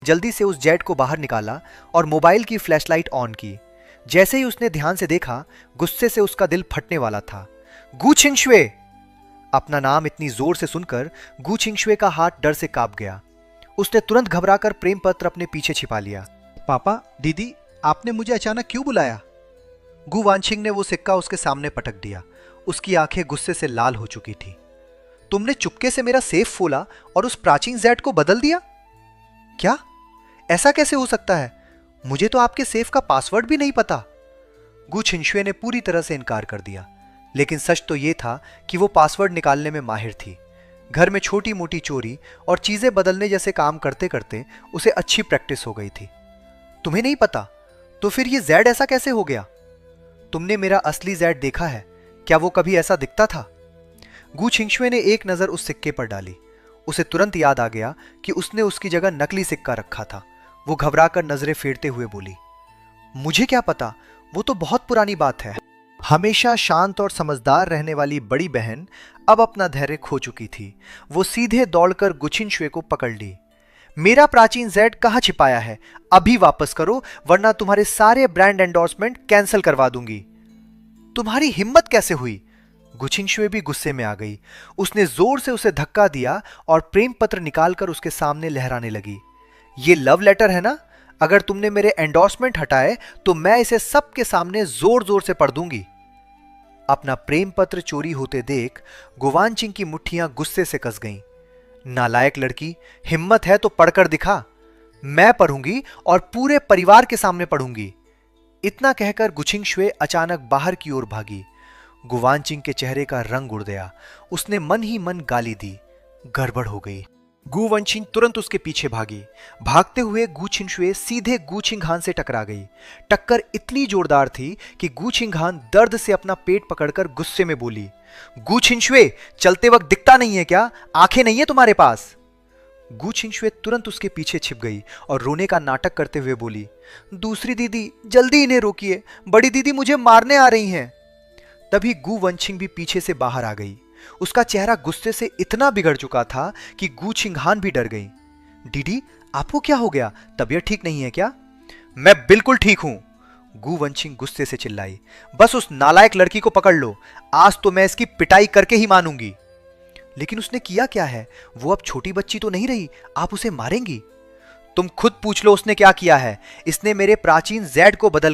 जल्दी से उस जेट को बाहर निकाला और मोबाइल की फ्लैशलाइट ऑन की। जैसे ही उसने ध्यान से देखा, गुस्से से उसका दिल फटने वाला था। गू छिंगशुए! अपना नाम इतनी जोर से सुनकर गू छिंगशुए का हाथ डर से कांप गया। उसने तुरंत घबराकर प्रेम पत्र अपने पीछे छिपा लिया। पापा, दीदी, आपने मुझे अचानक क्यों बुलाया? गु वानछिंग ने वो सिक्का उसके सामने पटक दिया। उसकी आंखें गुस्से से लाल हो चुकी थी। तुमने चुपके से मेरा सेफ खोला और उस प्राचीन जेट को बदल दिया? क्या? ऐसा कैसे हो सकता है? मुझे तो आपके सेफ का पासवर्ड भी नहीं पता। गु छिंगशुए ने पूरी तरह से इनकार कर दिया, लेकिन सच तो यह था कि वो पासवर्ड निकालने में माहिर थी। घर में छोटी मोटी चोरी और चीजें बदलने जैसे काम करते करते उसे अच्छी प्रैक्टिस हो गई थी। तुम्हें नहीं पता? तो फिर ये जेड ऐसा कैसे हो गया? तुमने मेरा असली जेड देखा है? क्या वो कभी ऐसा दिखता था? गु छिंगशुए ने एक नजर उस सिक्के पर डाली। उसे तुरंत याद आ गया कि उसने उसकी जगह नकली सिक्का रखा था। वो घबराकर नजरें फेरते हुए बोली, मुझे क्या पता, वो तो बहुत पुरानी बात है। हमेशा शांत और समझदार रहने वाली बड़ी बहन अब अपना धैर्य खो चुकी थी। वो सीधे दौड़कर गु छिंगशुए को पकड़ ली। मेरा प्राचीन जेड कहां छिपाया है? अभी वापस करो, वरना तुम्हारे सारे ब्रांड एंडोर्समेंट कैंसिल करवा दूंगी। तुम्हारी हिम्मत कैसे हुई? गु छिंगशुए भी गुस्से में आ गई। उसने जोर से उसे धक्का दिया और प्रेम पत्र निकालकर उसके सामने लहराने लगी। ये लव लेटर है ना? अगर तुमने मेरे एंडोर्समेंट हटाए तो मैं इसे सबके सामने जोर जोर से पढ़ दूंगी। अपना प्रेम पत्र चोरी होते देख गु वानछिंग की मुट्ठियां गुस्से से कस गईं। नालायक लड़की, हिम्मत है तो पढ़कर दिखा। मैं पढ़ूंगी और पूरे परिवार के सामने पढ़ूंगी। इतना कहकर गु छिंगशुए अचानक बाहर की ओर भागी। गु वानछिंग के चेहरे का रंग उड़ गया। उसने मन ही मन गाली दी। गड़बड़ हो गई। गु वानछिंग तुरंत उसके पीछे भागी। भागते हुए गु छिंगशुए सीधे गु छिंगहान से टकरा गई। टक्कर इतनी जोरदार थी कि गु छिंगहान दर्द से अपना पेट पकड़कर गुस्से में बोली, गु छिंगशुए, चलते वक्त दिखता नहीं है क्या? आंखें नहीं है तुम्हारे पास? गु छिंगशुए तुरंत उसके पीछे छिप गई और रोने का नाटक करते हुए बोली, दूसरी दीदी, जल्दी इन्हें रोकिए, बड़ी दीदी मुझे मारने आ रही हैं। तभी गु वानछिंग भी पीछे से बाहर आ गई। उसका चेहरा गुस्से से इतना बिगड़ चुका था कि गु छिंगहान भी डर गई। दीदी, आपको क्या हो गया? तबीयत ठीक नहीं है क्या? मैं बिल्कुल ठीक हूं, गु वानछिंग गुस्से से चिल्लाई। बस उस नालायक लड़की को पकड़ लो। आज तो मैं इसकी पिटाई करके ही मानूंगी। लेकिन उसने किया क्या है? वो अब छोटी बच्ची तो नहीं रही, आप उसे मारेंगी? तुम खुद पूछ लो उसने क्या किया है। इसने मेरे प्राचीन जेड को बदल